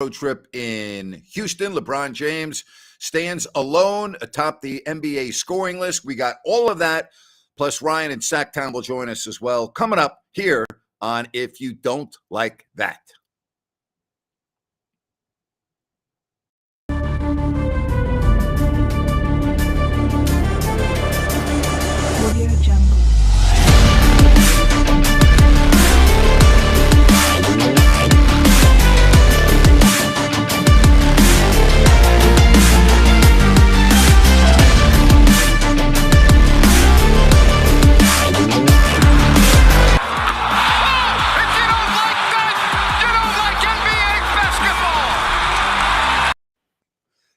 road trip in Houston. LeBron James stands alone atop the NBA scoring list. We got all of that, plus Ryan and Sacktown will join us as well. Coming up here on If You Don't Like That.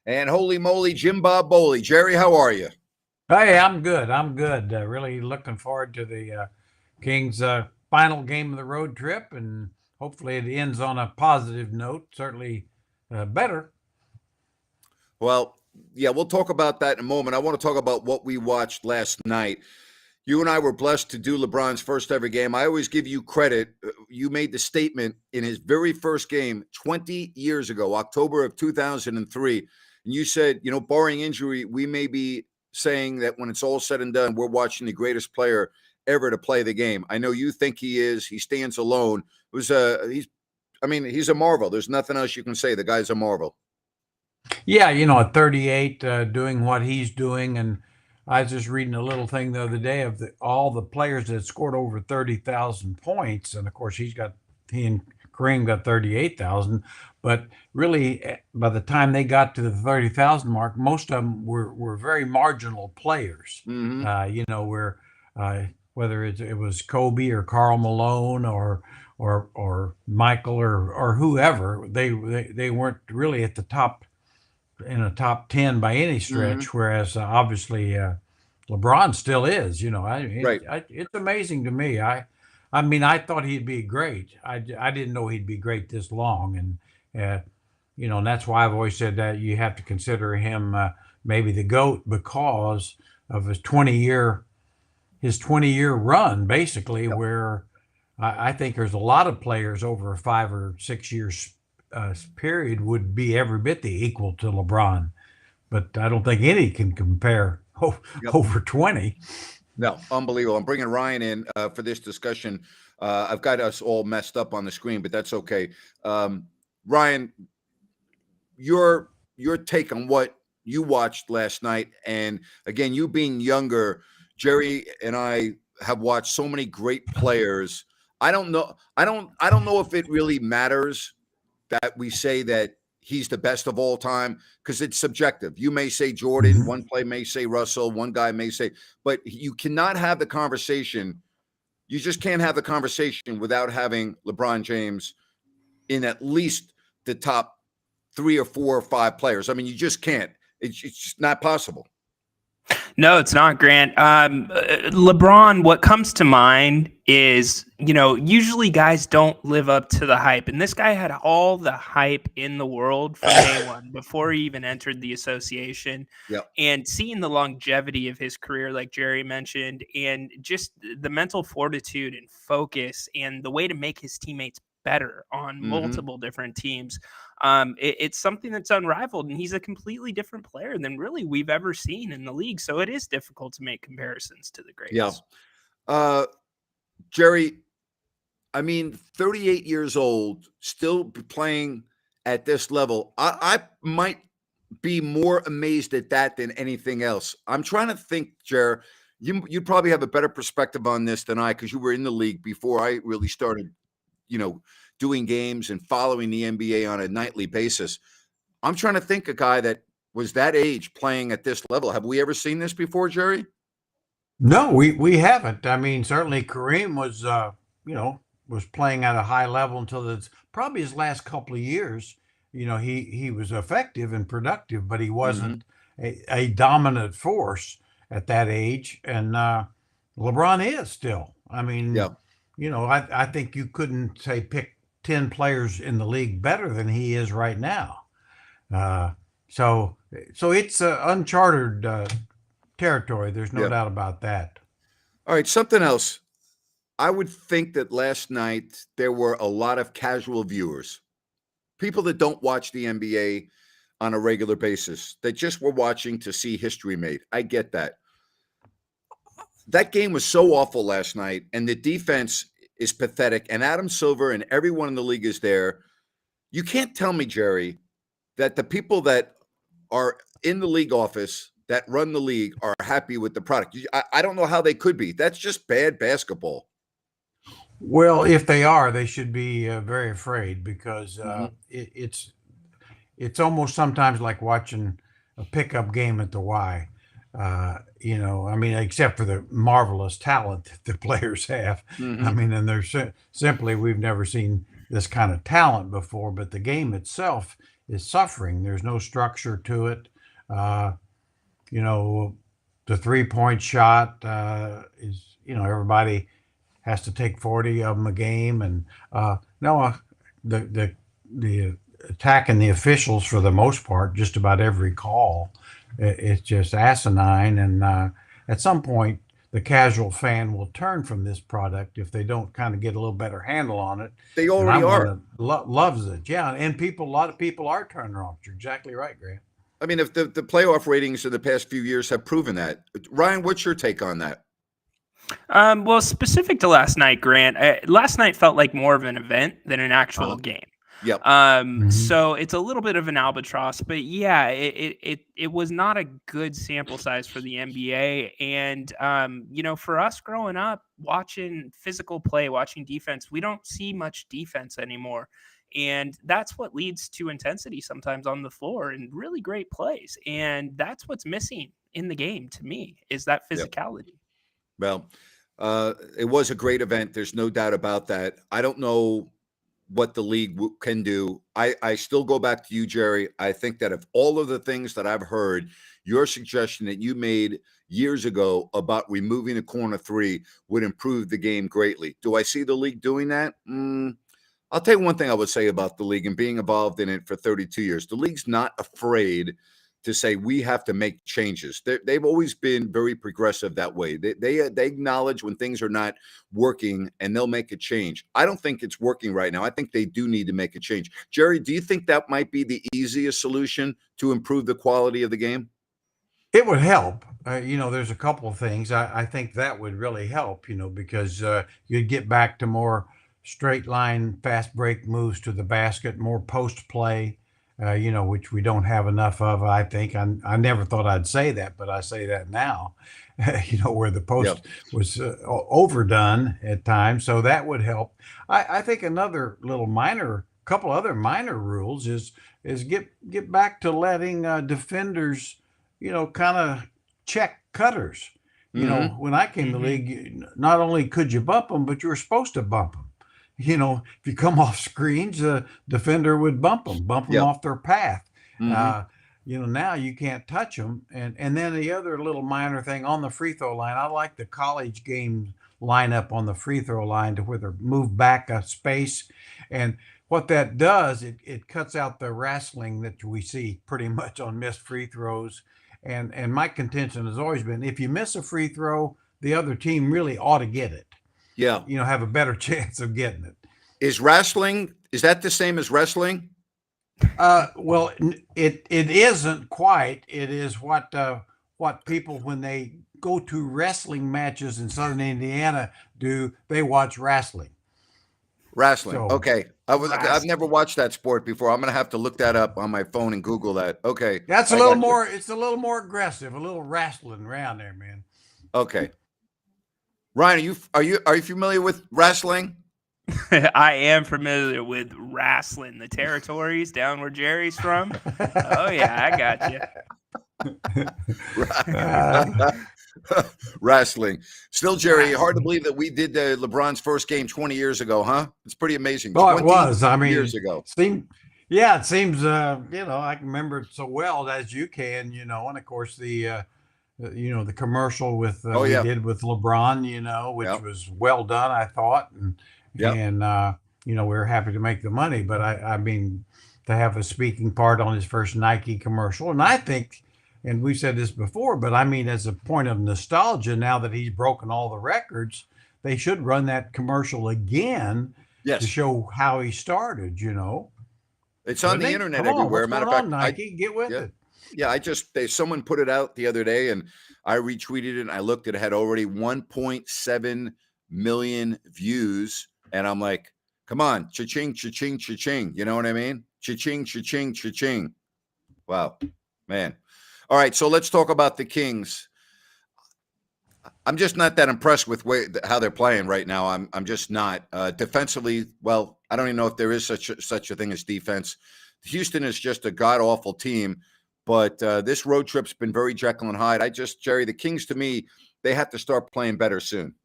And holy moly, Jim Bob Bowley. Jerry, how are you? Hey, I'm good. I'm good. Really looking forward to the Kings' final game of the road trip, and hopefully it ends on a positive note. Certainly better. Well, yeah, we'll talk about that in a moment. I want to talk about what we watched last night. You and I were blessed to do LeBron's first ever game. I always give you credit. You made the statement in his very first game 20 years ago, October of 2003. And you said, barring injury, we may be saying that when it's all said and done, we're watching the greatest player ever to play the game. I know you think he is. He stands alone. He's a marvel. There's nothing else you can say. The guy's a marvel. Yeah, at 38, doing what he's doing. And I was just reading a little thing the other day of all the players that scored over 30,000 points. And of course, he and Kareem got 38,000. But really, by the time they got to the 30,000 mark, most of them were very marginal players. Mm-hmm. Whether it was Kobe or Karl Malone or Michael or whoever, they weren't really at the top in a top 10 by any stretch. Mm-hmm. Whereas obviously LeBron still is. Right. It's amazing to me. I thought he'd be great. I didn't know he'd be great this long, and and that's why I've always said that you have to consider him maybe the GOAT because of his 20-year run, basically, Yep. where I think there's a lot of players over a 5 or 6 years period would be every bit the equal to LeBron, but I don't think any can compare over 20. No, unbelievable. I'm bringing Ryan in for this discussion. I've got us all messed up on the screen, but that's okay. Ryan, your take on what you watched last night, and again, you being younger, Jerry and I have watched so many great players. I don't know if it really matters that we say that he's the best of all time, because it's subjective. You may say Jordan, Mhm. one play may say Russell, one guy may say, but you cannot have the conversation. You just can't have the conversation without having LeBron James in at least the top 3 or 4 or 5 players. I mean, you just can't. It's just not possible. No, it's not, Grant. LeBron, what comes to mind is, usually guys don't live up to the hype. And this guy had all the hype in the world from day one before he even entered the association. Yep. And seeing the longevity of his career, like Jerry mentioned, and just the mental fortitude and focus and the way to make his teammates better on multiple different teams. It's something that's unrivaled, and he's a completely different player than really we've ever seen in the league. So it is difficult to make comparisons to the greats. Yeah. Jerry, 38 years old, still playing at this level. I might be more amazed at that than anything else. I'm trying to think, Jerry, you probably have a better perspective on this than I, because you were in the league before I really started doing games and following the NBA on a nightly basis. I'm trying to think a guy that was that age playing at this level. Have we ever seen this before, Jerry? No, we haven't. Certainly Kareem was playing at a high level until probably his last couple of years. He was effective and productive, but he wasn't a dominant force at that age. And LeBron is still. I think you couldn't say pick 10 players in the league better than he is right now. So it's uncharted territory. There's no doubt about that. All right, something else. I would think that last night there were a lot of casual viewers, people that don't watch the NBA on a regular basis, they just were watching to see history made. I get that. That game was so awful last night, and the defense is pathetic, and Adam Silver and everyone in the league is there. You can't tell me, Jerry, that the people that are in the league office that run the league are happy with the product. I don't know how they could be. That's just bad basketball. Well, if they are, they should be very afraid, because it's almost sometimes like watching a pickup game at the Y. I mean, except for the marvelous talent that the players have. I mean, and they're simply, we've never seen this kind of talent before, but the game itself is suffering. There's no structure to it. The 3-point shot is, everybody has to take 40 of them a game. And the attacking the officials for the most part, just about every call, it's just asinine. And at some point, the casual fan will turn from this product if they don't kind of get a little better handle on it. They already are. Loves it, yeah. And a lot of people are turning off. You're exactly right, Grant. I mean, if the playoff ratings in the past few years have proven that. Ryan, what's your take on that? Well, specific to last night, Grant, last night felt like more of an event than an actual game. Yep. So it's a little bit of an albatross, but yeah, it was not a good sample size for the NBA. And, for us growing up, watching physical play, watching defense, we don't see much defense anymore. And that's what leads to intensity sometimes on the floor and really great plays. And that's what's missing in the game to me, is that physicality. Well, it was a great event. There's no doubt about that. I don't know what the league can do. I still go back to you, Jerry. I think that of all of the things that I've heard, your suggestion that you made years ago about removing a corner three would improve the game greatly. Do I see the league doing that? I'll tell you one thing I would say about the league and being involved in it for 32 years. The league's not afraid to say we have to make changes. They've always been very progressive that way. They acknowledge when things are not working and they'll make a change. I don't think it's working right now. I think they do need to make a change. Jerry, do you think that might be the easiest solution to improve the quality of the game? It would help. There's a couple of things. I think that would really help, because you'd get back to more straight line, fast break moves to the basket, more post play. Which we don't have enough of, I think. I never thought I'd say that, but I say that now, where the post was overdone at times. So that would help. I think another couple other minor rules is get back to letting defenders, kind of check cutters. When I came to the league, not only could you bump them, but you were supposed to bump them. If you come off screens, the defender would bump them off their path. Now you can't touch them. And then the other little minor thing on the free throw line, I like the college game lineup on the free throw line to where they move back a space. And what that does, it cuts out the wrestling that we see pretty much on missed free throws. And my contention has always been, if you miss a free throw, the other team really ought to get it. Yeah. Have a better chance of getting it. Is that the same as wrestling? Well, it isn't quite. It is what people, when they go to wrestling matches in Southern Indiana, do. They watch wrestling. Wrestling. So, okay. I've never watched that sport before. I'm going to have to look that up on my phone and Google that. Okay. That's a little more. It's a little more aggressive. A little wrestling around there, man. Okay. Ryan, are you familiar with wrestling? I am familiar with wrestling, the territories down where Jerry's from. Oh yeah, I got you. Wrestling. Still, Jerry, hard to believe that we did LeBron's first game 20 years ago, huh? It's pretty amazing. Oh, it was. I mean, years ago. It seems. I can remember it so well as you can. And of course the commercial with we did with LeBron, which was well done, I thought, and we were happy to make the money. But I mean, to have a speaking part on his first Nike commercial, and I think, and we've said this before, but I mean, as a point of nostalgia, now that he's broken all the records, they should run that commercial again to show how he started. It's on Couldn't the he? internet Come on, everywhere. what's Matter going of on, fact, Nike? Get with yeah, it. yeah. Someone put it out the other day, and I retweeted it. And I looked, it had already 1.7 million views, and I'm like, come on, cha-ching, cha-ching, cha-ching. You know what I mean? Cha-ching, cha-ching, cha-ching. Wow, man. All right, so let's talk about the Kings. I'm just not that impressed with how they're playing right now. I'm just not defensively. Well, I don't even know if there is such a thing as defense. Houston is just a god awful team, but this road trip's been very Jekyll and Hyde. Jerry, the Kings to me, they have to start playing better soon.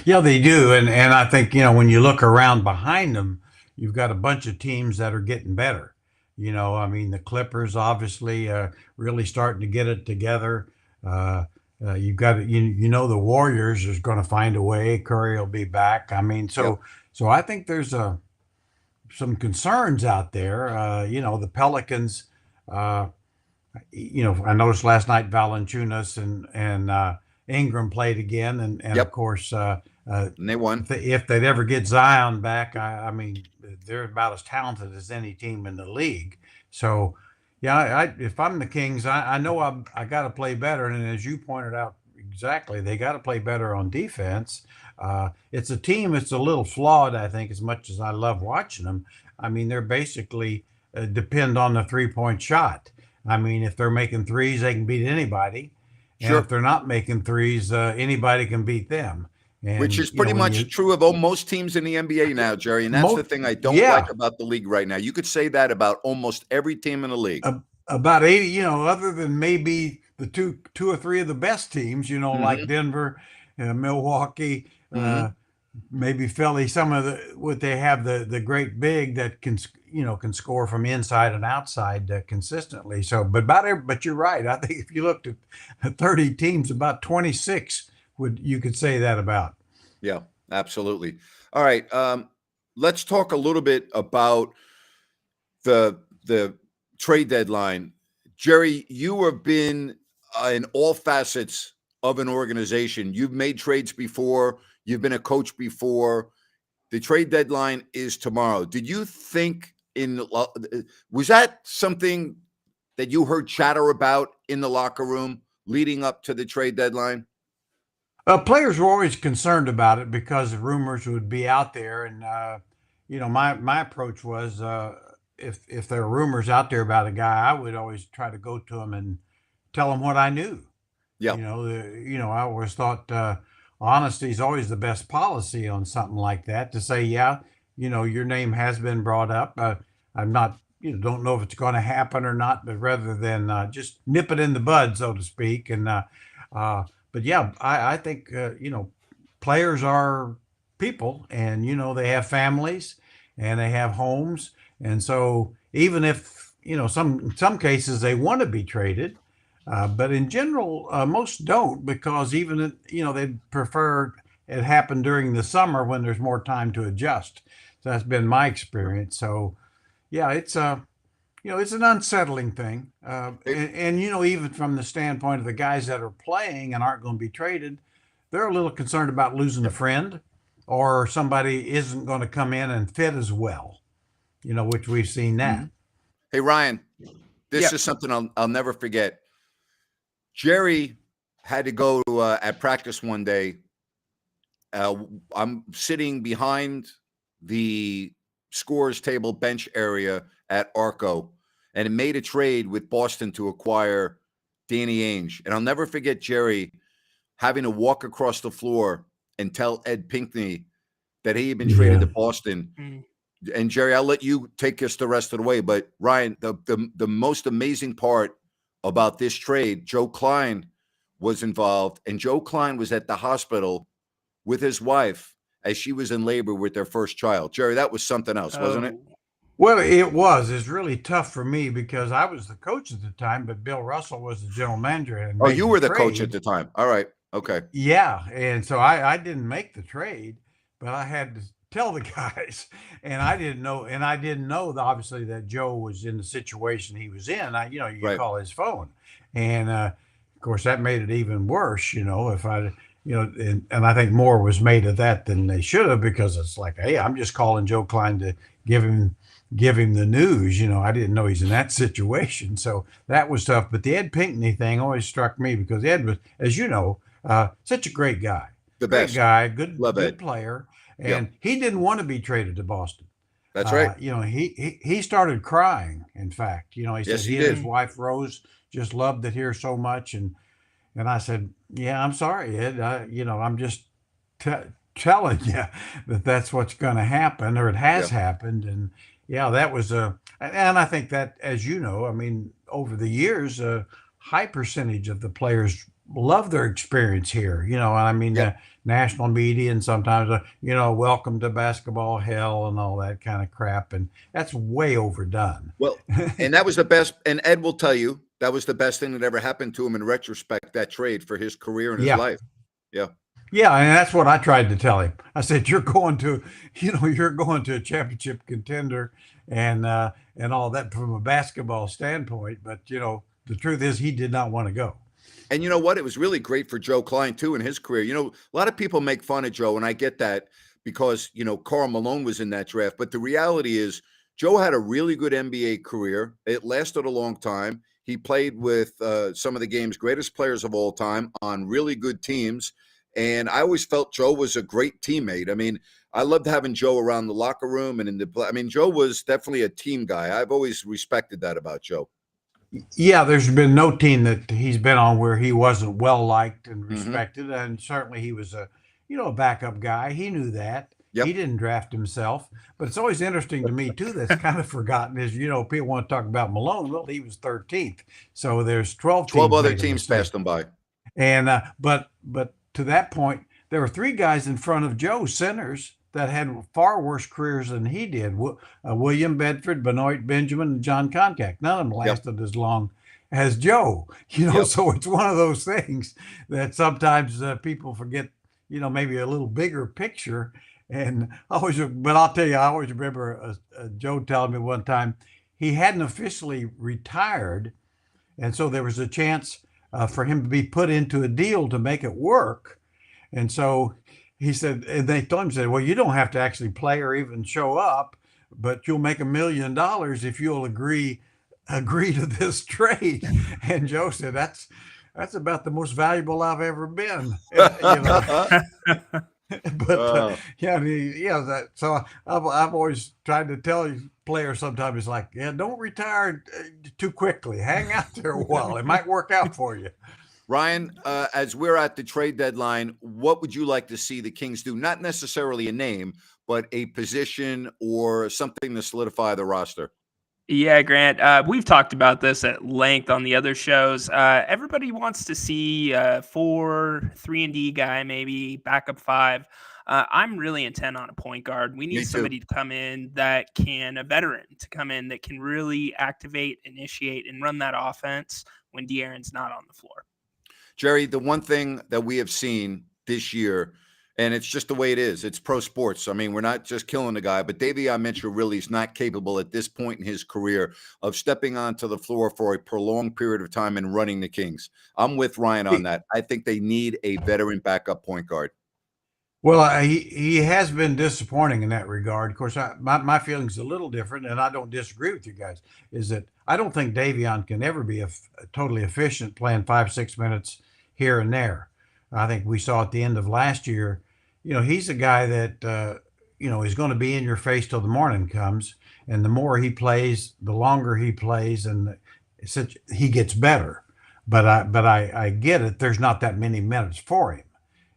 Yeah, they do, and I think when you look around behind them, you've got a bunch of teams that are getting better. I mean the Clippers obviously really starting to get it together. Uh, you've got the Warriors is going to find a way. Curry will be back. I mean, Yep. so I think there's some concerns out there. The Pelicans. I noticed last night Valanciunas and Ingram played again, and of Yep. course, And they won. if they'd ever get Zion back, I mean, they're about as talented as any team in the league. So, yeah, if I'm the Kings, I know I got to play better, and as you pointed out exactly, they got to play better on defense. It's a team that's a little flawed, I think, as much as I love watching them. I mean, they're basically depend on the 3-point shot. I mean, if they're making threes, they can beat anybody. And Sure. if they're not making threes, anybody can beat them. And, which is pretty much true of most teams in the NBA now, Jerry. And that's the thing I don't like about the league right now. You could say that about almost every team in the league. About 80, other than maybe the two or three of the best teams, like Denver, Milwaukee, maybe Philly. Some of they have the great big that can score from inside and outside consistently. So, but you're right. I think if you looked at 30 teams, about 26 you could say that about. Yeah, absolutely. All right, let's talk a little bit about the trade deadline. Jerry, you have been in all facets of an organization. You've made trades before. You've been a coach before. The trade deadline is tomorrow. Did you think was that something that you heard chatter about in the locker room leading up to the trade deadline? Players were always concerned about it because rumors would be out there, and my approach was if there are rumors out there about a guy, I would always try to go to him and tell him what I knew. Yeah. I always thought honesty is always the best policy on something like that. To say, yeah, your name has been brought up. I'm not, don't know if it's going to happen or not, but rather than just nip it in the bud, so to speak, and. But yeah, I think players are people, and they have families and they have homes, and so even if some cases they want to be traded, but in general most don't, because even they'd prefer it happen during the summer when there's more time to adjust. So that's been my experience. So yeah, it's it's an unsettling thing. And even from the standpoint of the guys that are playing and aren't going to be traded, they're a little concerned about losing a friend or somebody isn't going to come in and fit as well, which we've seen that. Hey, Ryan, this is something I'll never forget. Jerry had to go to, at practice one day. I'm sitting behind the scores table bench area at Arco, and it made a trade with Boston to acquire Danny Ainge. And I'll never forget Jerry having to walk across the floor and tell Ed Pinckney that he had been traded to Boston. And Jerry, I'll let you take us the rest of the way. But Ryan, the most amazing part about this trade, Joe Klein was involved, and Joe Klein was at the hospital with his wife as she was in labor with their first child. Jerry, that was something else, wasn't it? Well, it was. It's really tough for me because I was the coach at the time, but Bill Russell was the general manager. And you were the coach at the time. All right. Okay. Yeah. And so I didn't make the trade, but I had to tell the guys, and I didn't know obviously that Joe was in the situation he was in. You call his phone. And of course that made it even worse, if I and I think more was made of that than they should have, because it's like, hey, I'm just calling Joe Klein to give him give him the news. I didn't know he's in that situation, so that was tough. But the Ed Pinckney thing always struck me because Ed was, as you know, such a great guy, The great best. guy, good Love good Ed. player, Yep. and he didn't want to be traded to Boston. That's right. He started crying. In fact, he Yes, said he he and his did. wife Rose just loved it here so much, and I said, yeah, I'm sorry, Ed. I'm just t- telling you that that's what's going to happen, or it has Yeah. happened. And yeah, that was and I think that, as you know, I mean, over the years, a high percentage of the players love their experience here. And I mean, Yep. the national media and sometimes, welcome to basketball hell and all that kind of crap. And that's way overdone. Well, and that was the best. And Ed will tell you that was the best thing that ever happened to him in retrospect, that trade for his career and his Yeah. life. Yeah. Yeah, and that's what I tried to tell him. I said, "You're going to, you're going to a championship contender, and all that from a basketball standpoint." But the truth is, he did not want to go. And you know what? It was really great for Joe Klein too in his career. A lot of people make fun of Joe, and I get that because Karl Malone was in that draft. But the reality is, Joe had a really good NBA career. It lasted a long time. He played with some of the game's greatest players of all time on really good teams. And I always felt Joe was a great teammate. I mean, I loved having Joe around the locker room and I mean, Joe was definitely a team guy. I've always respected that about Joe. Yeah, there's been no team that he's been on where he wasn't well liked and Mm-hmm. respected, and certainly he was a backup guy. He knew that. Yep. He didn't draft himself, but it's always interesting to me too. That's kind of forgotten is people want to talk about Malone. Well, he was 13th, so there's 12 12 teams other made a teams mistake. passed him by. And but to that point, there were three guys in front of Joe, centers, that had far worse careers than he did. William Bedford, Benoit Benjamin, and John Concact. None of them Yep. lasted as long as Joe. Yep. So it's one of those things that sometimes people forget. Maybe a little bigger picture. And but I'll tell you, I always remember Joe telling me one time he hadn't officially retired, and so there was a chance for him to be put into a deal to make it work. And so he said, and they told him, said, well, you don't have to actually play or even show up, but you'll make $1 million if you'll agree to this trade. And Joe said, that's about the most valuable I've ever been. But so I've always tried to tell players sometimes, it's like, yeah, don't retire too quickly. Hang out there a while. It might work out for you. Ryan, as we're at the trade deadline, what would you like to see the Kings do? Not necessarily a name, but a position or something to solidify the roster. Yeah, Grant, we've talked about this at length on the other shows. Everybody wants to see 3-and-D guy, maybe backup 5. I'm really intent on a point guard. We need somebody to come in a veteran to come in that can really activate, initiate, and run that offense when De'Aaron's not on the floor. Jerry, the one thing that we have seen this year, and it's just the way it is, it's pro sports. I mean, we're not just killing the guy, but Davion Mitchell really is not capable at this point in his career of stepping onto the floor for a prolonged period of time and running the Kings. I'm with Ryan on that. I think they need a veteran backup point guard. Well, he has been disappointing in that regard. Of course, my feeling's a little different, and I don't disagree with you guys, is that I don't think Davion can ever be totally efficient playing 5-6 minutes here and there. I think we saw at the end of last year, he's a guy that, is going to be in your face till the morning comes. And the more he plays, the longer he plays, and he gets better. But I get it. There's not that many minutes for him.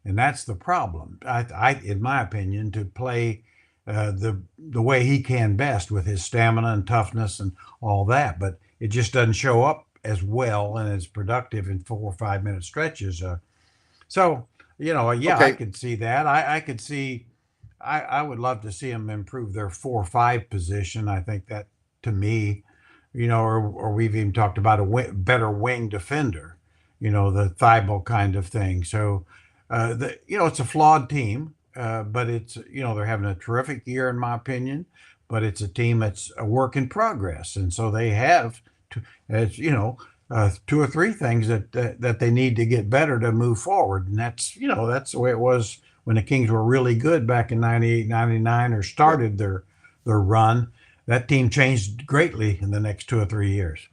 And that's the problem. I in my opinion, to play the way he can best with his stamina and toughness and all that. But it just doesn't show up as well and as productive in 4 or 5 minute stretches. Okay. I could see that. I could see. I would love to see them improve their 4-5 position. I think that, to me, or we've even talked about a better wing defender. The Thibault kind of thing. So, it's a flawed team, but it's they're having a terrific year in my opinion. But it's a team that's a work in progress, and so they have as 2 or 3 things that they need to get better to move forward. And that's the way it was when the Kings were really good back in 98, 99, or started their run. that team changed greatly in the next 2 or 3 years.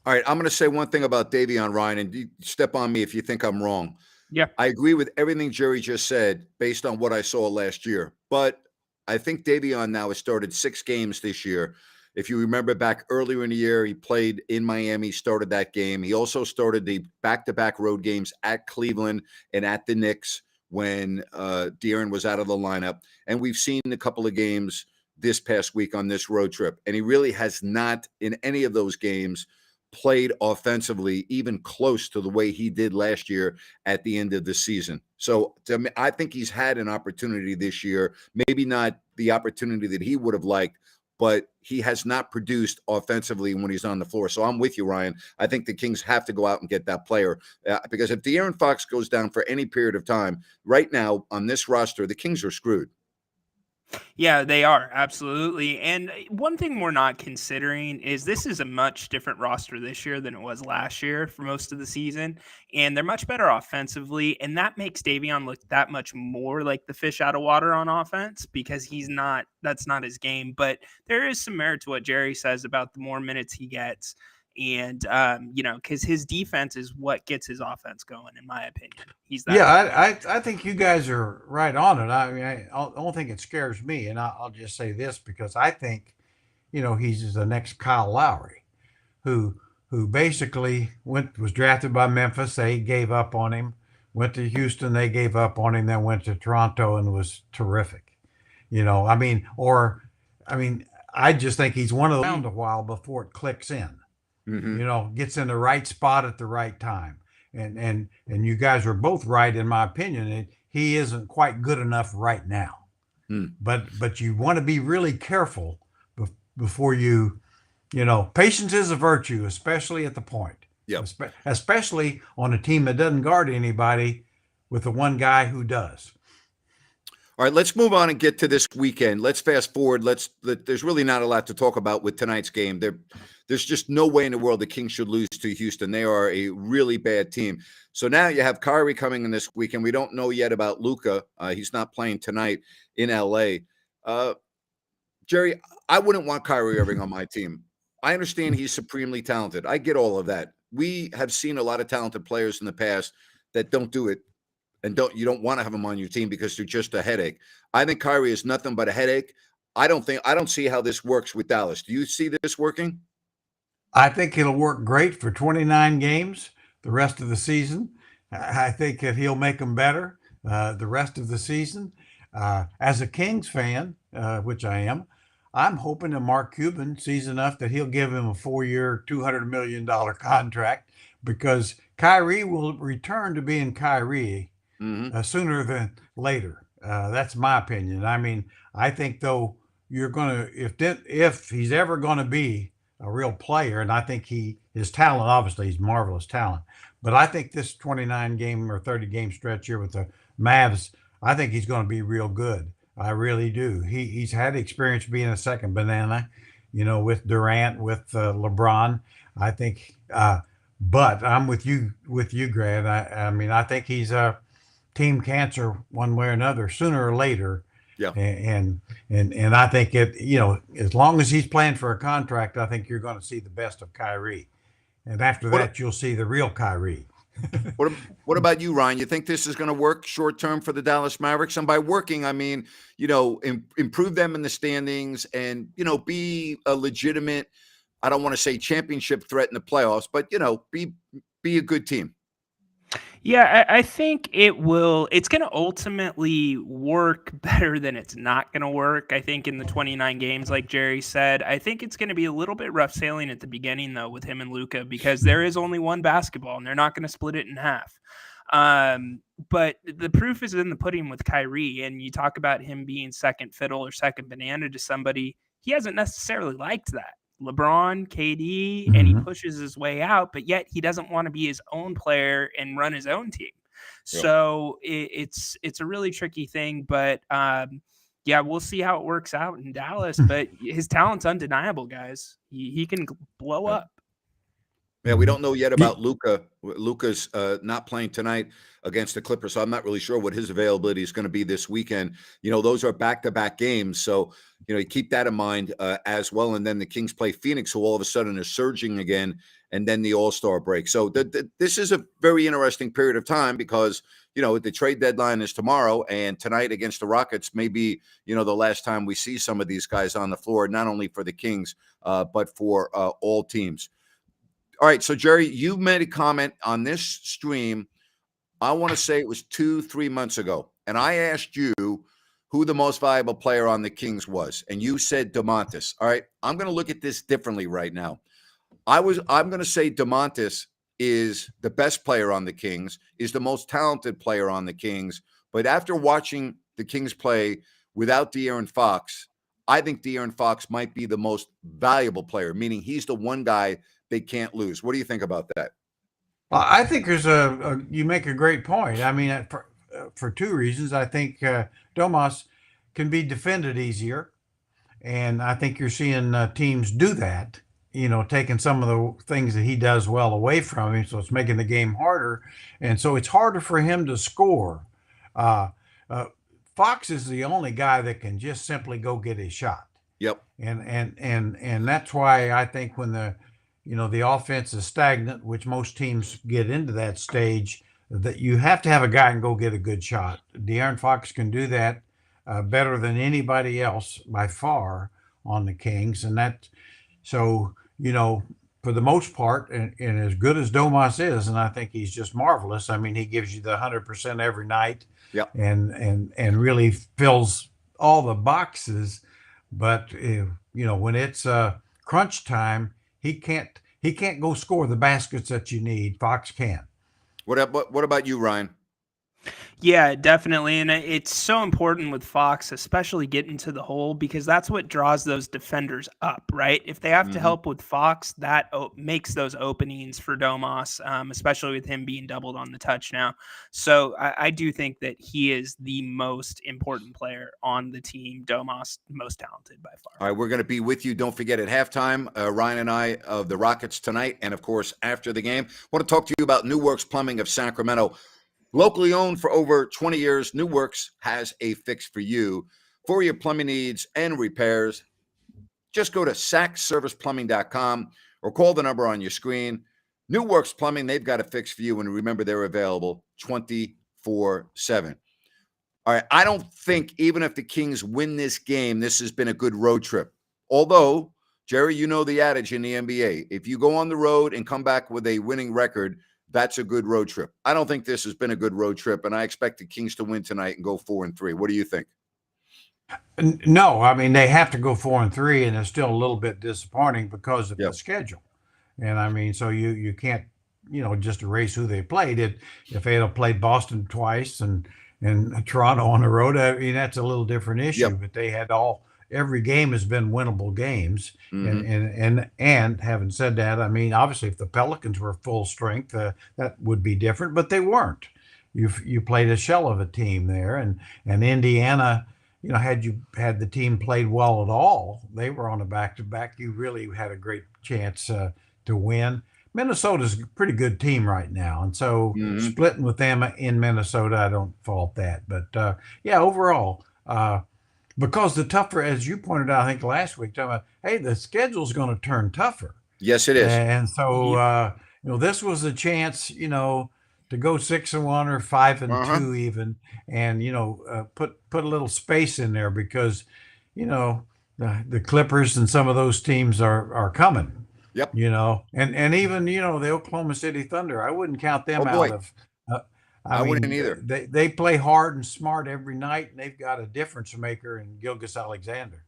All right, I'm going to say one thing about Davion, Ryan, and you step on me if you think I'm wrong. Yeah. I agree with everything Jerry just said based on what I saw last year. But I think Davion now has started 6 games this year. If you remember back earlier in the year, he played in Miami, started that game. He also started the back-to-back road games at Cleveland and at the Knicks when De'Aaron was out of the lineup. And we've seen a couple of games this past week on this road trip. And he really has not, in any of those games, played offensively even close to the way he did last year at the end of the season. So to me, I think he's had an opportunity this year, maybe not the opportunity that he would have liked, but he has not produced offensively when he's on the floor. So I'm with you, Ryan. I think the Kings have to go out and get that player because if De'Aaron Fox goes down for any period of time, right now on this roster, the Kings are screwed. Yeah, they are. Absolutely. And one thing we're not considering is this is a much different roster this year than it was last year for most of the season. And they're much better offensively. And that makes Davion look that much more like the fish out of water on offense because that's not his game. But there is some merit to what Jerry says about the more minutes he gets. And, because his defense is what gets his offense going, in my opinion. He's that. Yeah, I think you guys are right on it. I mean, I don't think it scares me, and I'll just say this because I think, he's the next Kyle Lowry, who basically was drafted by Memphis. They gave up on him. Went to Houston. They gave up on him. Then went to Toronto and was terrific. I just think he's one of those a while before it clicks in. Mm-hmm. Gets in the right spot at the right time. And you guys are both right, in my opinion. He isn't quite good enough right now. But you want to be really careful before patience is a virtue, especially at the point. Yeah. Especially on a team that doesn't guard anybody with the one guy who does. All right, let's move on and get to this weekend. Let's fast forward. There's really not a lot to talk about with tonight's game. There's just no way in the world the Kings should lose to Houston. They are a really bad team. So now you have Kyrie coming in this weekend. We don't know yet about Luka. He's not playing tonight in LA. Jerry, I wouldn't want Kyrie Irving on my team. I understand he's supremely talented. I get all of that. We have seen a lot of talented players in the past that don't do it. And you don't want to have him on your team because they're just a headache. I think Kyrie is nothing but a headache. I don't see how this works with Dallas. Do you see this working? I think it'll work great for 29 games the rest of the season. I think that he'll make them better the rest of the season. As a Kings fan, which I am, I'm hoping that Mark Cuban sees enough that he'll give him a 4-year, $200 million contract because Kyrie will return to being Kyrie. Mm-hmm. Sooner than later. That's my opinion. I mean, I think though you're gonna if he's ever going to be a real player, and I think his talent, obviously, he's marvelous talent. But I think this 29 game or 30 game stretch here with the Mavs, I think he's going to be real good. I really do. He's had experience being a second banana, with Durant, with LeBron. I think, but I'm with you, Grant. I mean, I think he's a team cancer one way or another sooner or later. Yeah. And I think as long as he's playing for a contract, I think you're going to see the best of Kyrie. And after that, you'll see the real Kyrie. What about you, Ryan? You think this is going to work short term for the Dallas Mavericks? And by working, I mean, improve them in the standings and, be a legitimate, I don't want to say championship threat in the playoffs, but, be a good team. Yeah, I think it will. It's going to ultimately work better than it's not going to work. I think in the 29 games, like Jerry said, I think it's going to be a little bit rough sailing at the beginning, though, with him and Luka, because there is only one basketball and they're not going to split it in half. But the proof is in the pudding with Kyrie. And you talk about him being second fiddle or second banana to somebody. He hasn't necessarily liked that. LeBron, KD, and he pushes his way out, but yet he doesn't want to be his own player and run his own team. Yeah. So it's a really tricky thing, but we'll see how it works out in Dallas. But his talent's undeniable, guys. He can blow up. Yeah, we don't know yet Ye- about Luca. Luca's not playing tonight against the Clippers, so I'm not really sure what his availability is going to be this weekend. Those are back-to-back games, so you keep that in mind as well. And then the Kings play Phoenix, who all of a sudden is surging again, and then the All-Star break. So this is a very interesting period of time because the trade deadline is tomorrow, and tonight against the Rockets may be the last time we see some of these guys on the floor, not only for the Kings but for all teams. All right, so Jerry, you made a comment on this stream. I want to say it was 2-3 months ago, and I asked you who the most valuable player on the Kings was, and you said DeMontis. All right, I'm going to look at this differently right now. I'm going to say DeMontis is the best player on the Kings, is the most talented player on the Kings, but after watching the Kings play without De'Aaron Fox, I think De'Aaron Fox might be the most valuable player, meaning he's the one guy they can't lose. What do you think about that? I think there's you make a great point. I mean, for two reasons. I think Domas can be defended easier, and I think you're seeing teams do that. Taking some of the things that he does well away from him, so it's making the game harder, and so it's harder for him to score. Uh, Fox is the only guy that can just simply go get his shot. Yep. And that's why I think when the offense is stagnant, which most teams get into that stage, that you have to have a guy and go get a good shot. De'Aaron Fox can do that better than anybody else by far on the Kings. And for the most part, and as good as Domas is, and I think he's just marvelous. I mean, he gives you the 100% every night. Yep. And really fills all the boxes. But when it's crunch time, he can't go score the baskets that you need. Fox can. What about you, Ryan? Yeah, definitely. And it's so important with Fox, especially getting to the hole, because that's what draws those defenders up, right? If they have to help with Fox, that makes those openings for Domas, especially with him being doubled on the touch now. So I do think that he is the most important player on the team. Domas, most talented by far. All right, we're going to be with you. Don't forget at halftime, Ryan and I of the Rockets tonight, and of course after the game. I want to talk to you about New Works Plumbing of Sacramento. Locally owned for over 20 years, New Works has a fix for you. For your plumbing needs and repairs, just go to sacserviceplumbing.com or call the number on your screen. New Works Plumbing, they've got a fix for you, and remember, they're available 24/7. All right, I don't think even if the Kings win this game, this has been a good road trip. Although, Jerry, you know the adage in the NBA, if you go on the road and come back with a winning record, that's a good road trip. I don't think this has been a good road trip, and I expect the Kings to win tonight and go 4-3. What do you think? No, I mean, they have to go 4-3, and it's still a little bit disappointing because of the schedule. And I mean, so you can't, just erase who they played. If they had played Boston twice and Toronto on the road, I mean, that's a little different issue. But they had every game has been winnable games. And having said that, I mean, obviously, if the Pelicans were full strength, that would be different. But they weren't. You played a shell of a team there, and Indiana. Had the team played well at all, they were on a back-to-back. You really had a great chance to win. Minnesota's a pretty good team right now, and so splitting with them in Minnesota, I don't fault that. But overall, because the tougher, as you pointed out, I think last week, talking about, hey, the schedule's going to turn tougher. Yes, it is. And so this was a chance, to go 6-1 or 5-2 even, and put a little space in there because the Clippers and some of those teams are coming. Yep. And even the Oklahoma City Thunder, I wouldn't count them out of. I wouldn't either. They play hard and smart every night, and they've got a difference maker in Gilgeous-Alexander.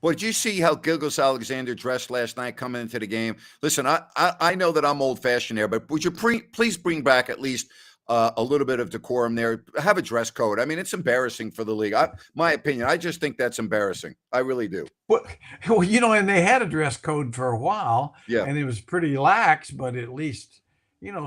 Well, did you see how Gilgeous-Alexander dressed last night coming into the game? Listen, I know that I'm old-fashioned there, but would you please bring back at least a little bit of decorum there? Have a dress code. I mean, it's embarrassing for the league. My opinion, I just think that's embarrassing. I really do. Well, and they had a dress code for a while, and it was pretty lax, but at least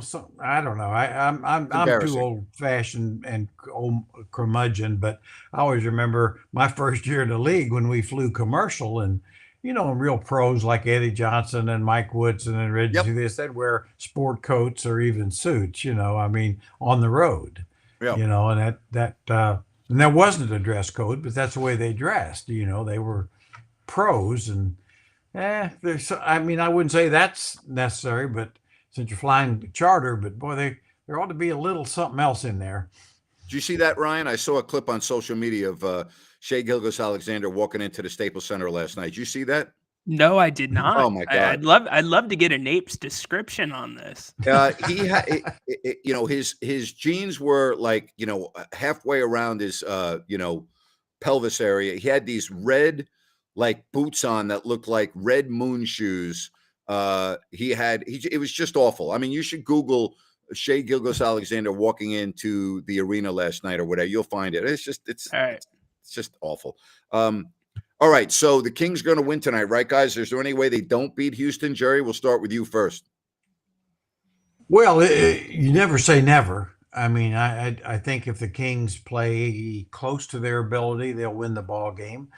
so I don't know. I'm too old-fashioned and old curmudgeon, but I always remember my first year in the league when we flew commercial, and and real pros like Eddie Johnson and Mike Woodson and Reggie Yep. this, they'd wear sport coats or even suits, I mean, on the road, Yeah. and and there wasn't a dress code, but that's the way they dressed. They were pros, and I mean, I wouldn't say that's necessary, but since you're flying charter, but boy, there ought to be a little something else in there. Did you see that, Ryan? I saw a clip on social media of Shea Gilgeous-Alexander walking into the Staples Center last night. Did you see that? No, I did not. Oh my God! I'd love to get a Nape's description on this. He had, his jeans were like, halfway around his, pelvis area. He had these red, like boots on that looked like red moon shoes. It was just awful. I mean, you should Google Shea Gilgeous-Alexander walking into the arena last night or whatever. You'll find it. It's All right. it's just awful. All right, so the Kings going to win tonight, right, guys? Is there any way they don't beat Houston? Jerry, we'll start with you first. Well, you never say never. I mean, I think if the Kings play close to their ability, they'll win the ball game.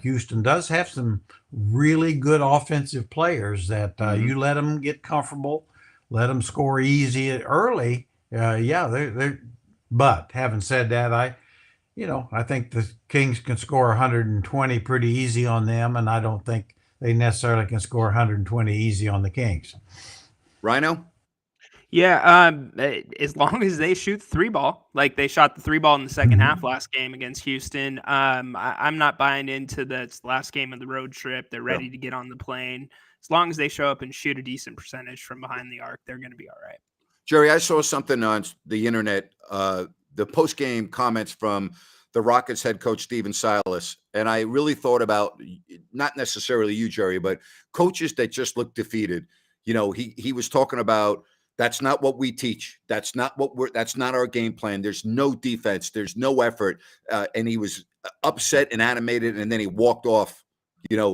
Houston does have some really good offensive players that you let them get comfortable, let them score easy early. But having said that, I think the Kings can score 120 pretty easy on them, and I don't think they necessarily can score 120 easy on the Kings. Rhino? Yeah, as long as they shoot the three ball, like they shot the three ball in the second half last game against Houston. I'm not buying into the last game of the road trip. They're ready to get on the plane. As long as they show up and shoot a decent percentage from behind the arc, they're going to be all right. Jerry, I saw something on the internet, the post-game comments from the Rockets head coach, Stephen Silas, and I really thought about, not necessarily you, Jerry, but coaches that just look defeated. He was talking about, that's not what we teach. That's not our game plan. There's no defense. There's no effort. And he was upset and animated, and then he walked off,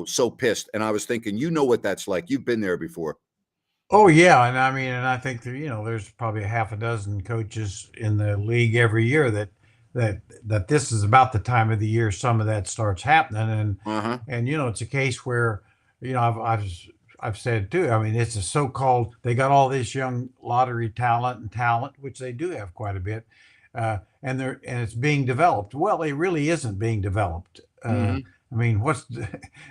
so pissed. And I was thinking, what that's like. You've been there before. Oh yeah, and I mean, and I think that there's probably a half a dozen coaches in the league every year that this is about the time of the year some of that starts happening, and it's a case where I've said too. I mean, it's a so-called, they got all this young lottery talent, which they do have quite a bit, and it's being developed. Well, it really isn't being developed. I mean, what's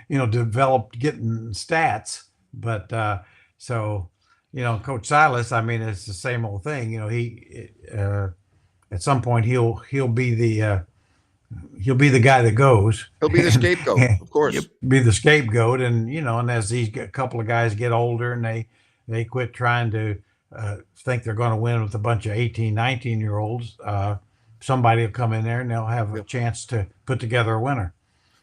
developed getting stats, but. So, Coach Silas, I mean, it's the same old thing. He at some point he'll be the guy that goes. He'll be the scapegoat, of course. He'll be the scapegoat, and and as a couple of guys get older and they quit trying to think they're going to win with a bunch of 18, 19-year-olds, somebody will come in there and they'll have a chance to put together a winner.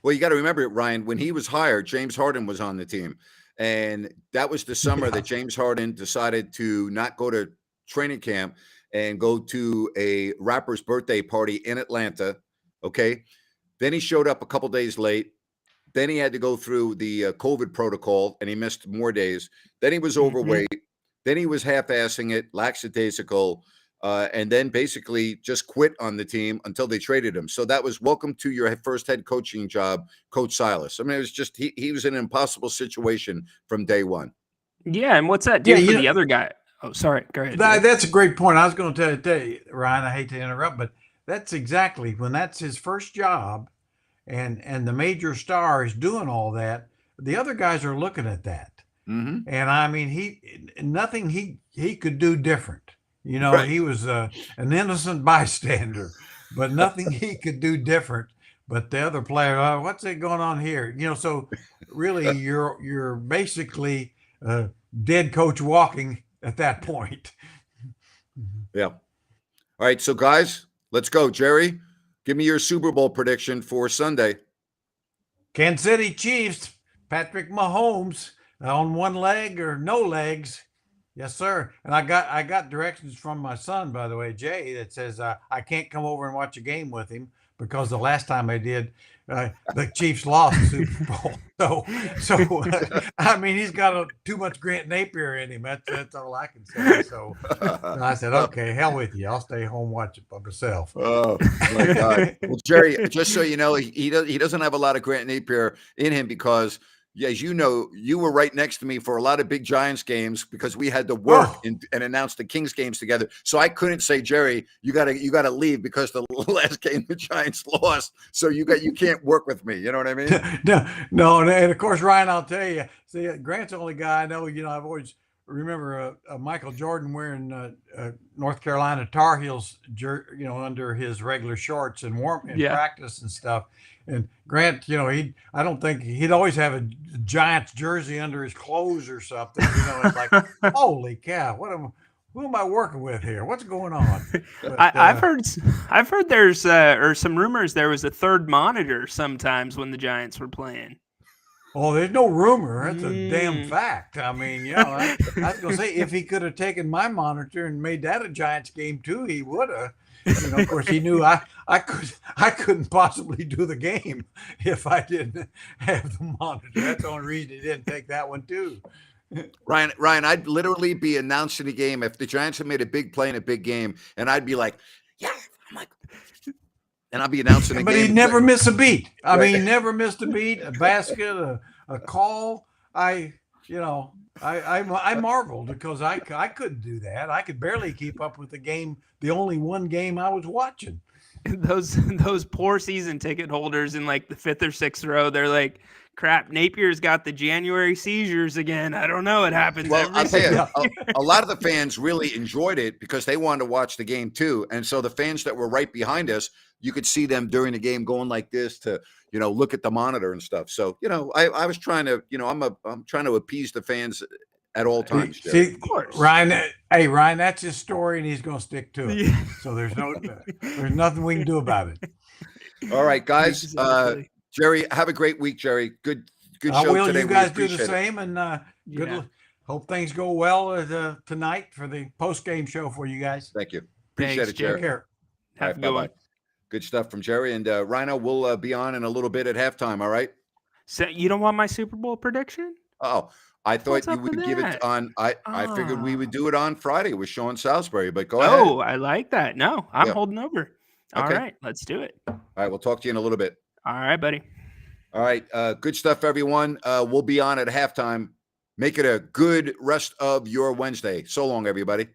Well, you got to remember, Ryan, when he was hired, James Harden was on the team. And that was the summer that James Harden decided to not go to training camp and go to a rapper's birthday party in Atlanta. Okay. Then he showed up a couple days late. Then he had to go through the COVID protocol and he missed more days. Then he was overweight. Then he was half-assing it, lackadaisical, and then basically just quit on the team until they traded him. So that was welcome to your first head coaching job, Coach Silas. I mean, it was just he was in an impossible situation from day one. Yeah, and what's that do for the other guy? Oh, sorry. Go ahead. That's a great point. I was going to tell you, Ryan, I hate to interrupt, but that's exactly when that's his first job and the major star is doing all that, the other guys are looking at that. And I mean, nothing he could do different. Right. He was an innocent bystander, but nothing he could do different. But the other player, what's it going on here? So really, you're basically dead coach walking at that point. Yeah. All right, so guys, let's go. Jerry, give me your Super Bowl prediction for Sunday. Kansas City Chiefs, Patrick Mahomes on one leg or no legs. Yes, sir. And I got directions from my son, by the way, Jay, that says I can't come over and watch a game with him because the last time I did, the Chiefs lost the Super Bowl. So I mean, he's got too much Grant Napier in him. That's all I can say. So I said, okay, hell with you. I'll stay home watch it by myself. Oh my God. Well, Jerry, just so you know, he doesn't have a lot of Grant Napier in him because as you know, you were right next to me for a lot of big Giants games because we had to work and announce the Kings games together. So I couldn't say, Jerry, you gotta leave because the last game the Giants lost. So you can't work with me. You know what I mean? No, and of course, Ryan, I'll tell you. See, Grant's the only guy I know. I've always remember Michael Jordan wearing North Carolina Tar Heels, under his regular shorts and practice and stuff. And Grant, I don't think he'd always have a Giants jersey under his clothes or something. It's like, holy cow, who am I working with here? What's going on? But, I've heard there's or some rumors there was a third monitor sometimes when the Giants were playing. Oh, there's no rumor. That's a damn fact. I mean, I was going to say, if he could have taken my monitor and made that a Giants game too, he would have. Of course, he knew I couldn't possibly do the game if I didn't have the monitor. That's the only reason he didn't take that one too. Ryan, I'd literally be announcing the game if the Giants had made a big play in a big game, and I'd be like, yeah, I'm like, and I'd be announcing the game. But he never missed a beat. I mean, he never missed a beat, a basket, a call. I marveled because I couldn't do that. I could barely keep up with the game, the only one game I was watching. Those poor season ticket holders in like the 5th or 6th row, they're like, crap, Napier's got the January seizures again. I don't know. It happens. Well, I'll tell you, a lot of the fans really enjoyed it because they wanted to watch the game too. And so the fans that were right behind us, you could see them during the game going like this to, look at the monitor and stuff. So, I was trying to, I'm trying to appease the fans at all times. See, Ryan, Ryan, that's his story and he's going to stick to it. Yeah. So there's nothing we can do about it. All right, guys. Exactly. Jerry, have a great week, Jerry. Good show today. I will. You guys do the same, and good. Hope things go well tonight for the post-game show for you guys. Thank you. Appreciate it, Jerry. Take care. Have a good one. Good stuff from Jerry. And Rhino, we'll be on in a little bit at halftime, all right? So you don't want my Super Bowl prediction? Oh, I thought you would give it on. I figured we would do it on Friday with Sean Salisbury, but go ahead. Oh, I like that. No, I'm holding over. All right, let's do it. All right, we'll talk to you in a little bit. All right, buddy. All right, good stuff, everyone. We'll be on at halftime. Make it a good rest of your Wednesday. So long, everybody.